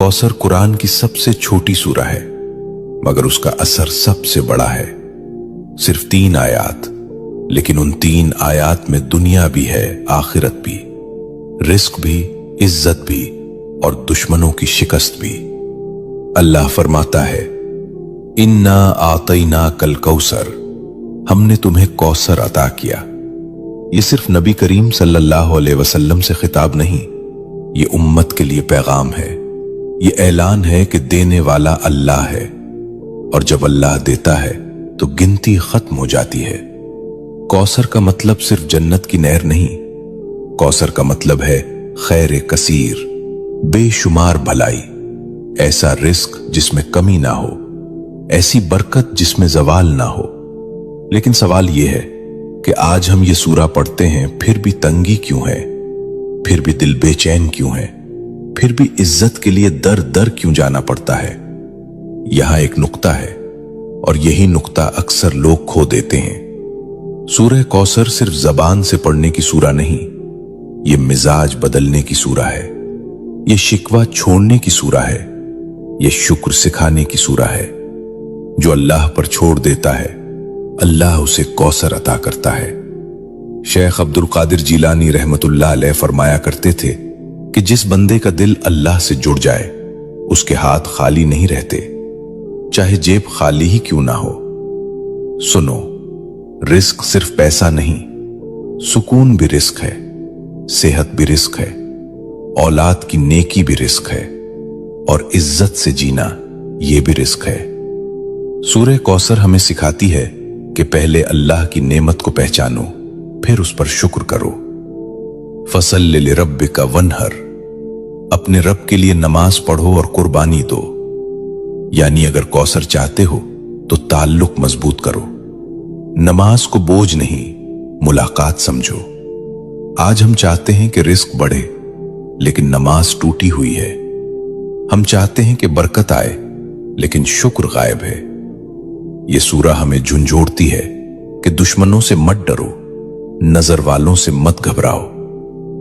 कौसर कुरान की सबसे छोटी सूरा है, मगर उसका असर सबसे बड़ा है। सिर्फ 3 आयात, लेकिन उन 3 आयात में दुनिया भी है, आखिरत भी, रिस्क भी, इज्जत भी और दुश्मनों की शिकस्त भी। अल्लाह फरमाता है, इन्ना आतैना कल कौसर, हमने तुम्हें कौसर अता किया। ये सिर्फ नबी करीम सल्लल्लाहु अलैहि वसल्लम से खिताब नहीं, ये उम्मत के लिए पैगाम है। ये ऐलान है कि देने वाला अल्लाह है, और जब अल्लाह देता है तो गिनती खत्म हो जाती है। कौसर का मतलब सिर्फ जन्नत की नहर नहीं, कौसर का मतलब है खैर कसीर, बेशुमार भलाई, ऐसा रिस्क जिसमें कमी ना हो, ऐसी बरकत जिसमें जवाल ना हो। लेकिन सवाल यह है कि आज हम ये सूरा पढ़ते हैं, फिर भी तंगी क्यों है, फिर भी दिल बेचैन क्यों है, फिर भी इज्जत के लिए दर दर क्यों जाना पड़ता है। यहां एक नुक्ता है, और यही नुक्ता अक्सर लोग खो देते हैं। सूरह कौसर सिर्फ जबान से पढ़ने की सूरा नहीं, ये मिजाज बदलने की सूरा है, ये शिकवा छोड़ने की सूरा है, ये शुक्र सिखाने की सूरा है। जो अल्लाह पर छोड़ देता है, अल्लाह उसे कौसर अता करता है। शेख अब्दुल कादिर जीलानी रहमतुल्लाह अलैह फरमाया करते थे कि जिस बंदे का दिल अल्लाह से जुड़ जाए, उसके हाथ खाली नहीं रहते, चाहे जेब खाली ही क्यों ना हो। सुनो, रिस्क सिर्फ पैसा नहीं, सुकून भी रिस्क है, सेहत भी रिस्क है, औलाद की नेकी भी रिस्क है, और इज्जत से जीना यह भी रिस्क है। सूरह कौसर हमें सिखाती है कि पहले अल्लाह की नेमत को पहचानो, फिर उस पर शुक्र करो। फसल्लि लिरब्बिका वन्हर, अपने रब के लिए नमाज पढ़ो और कुर्बानी दो। यानी अगर कौसर चाहते हो तो ताल्लुक मजबूत करो, नमाज को बोझ नहीं, मुलाकात समझो। आज हम चाहते हैं कि रिस्क बढ़े, लेकिन नमाज टूटी हुई है। हम चाहते हैं कि बरकत आए, लेकिन शुक्र गायब है। यह सूरा हमें झुंझोड़ती है कि दुश्मनों से मत डरो, नजर वालों से मत घबराओ,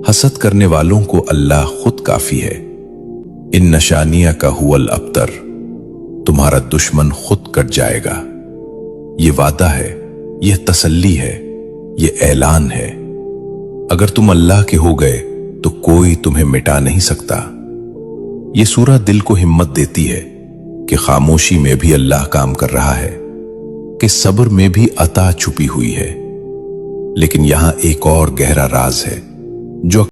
हसद करने वालों को अल्लाह खुद काफी है। इन नशानिया का हुवल अब्तर, तुम्हारा दुश्मन खुद कट जाएगा। ये वादा है, यह तसल्ली है, यह ऐलान है। अगर तुम अल्लाह के हो गए तो कोई तुम्हें मिटा नहीं सकता। यह सूरा दिल को हिम्मत देती है कि खामोशी में भी अल्लाह काम कर रहा है, कि सब्र में भी अता छुपी हुई है। लेकिन यहां एक और गहरा राज है जो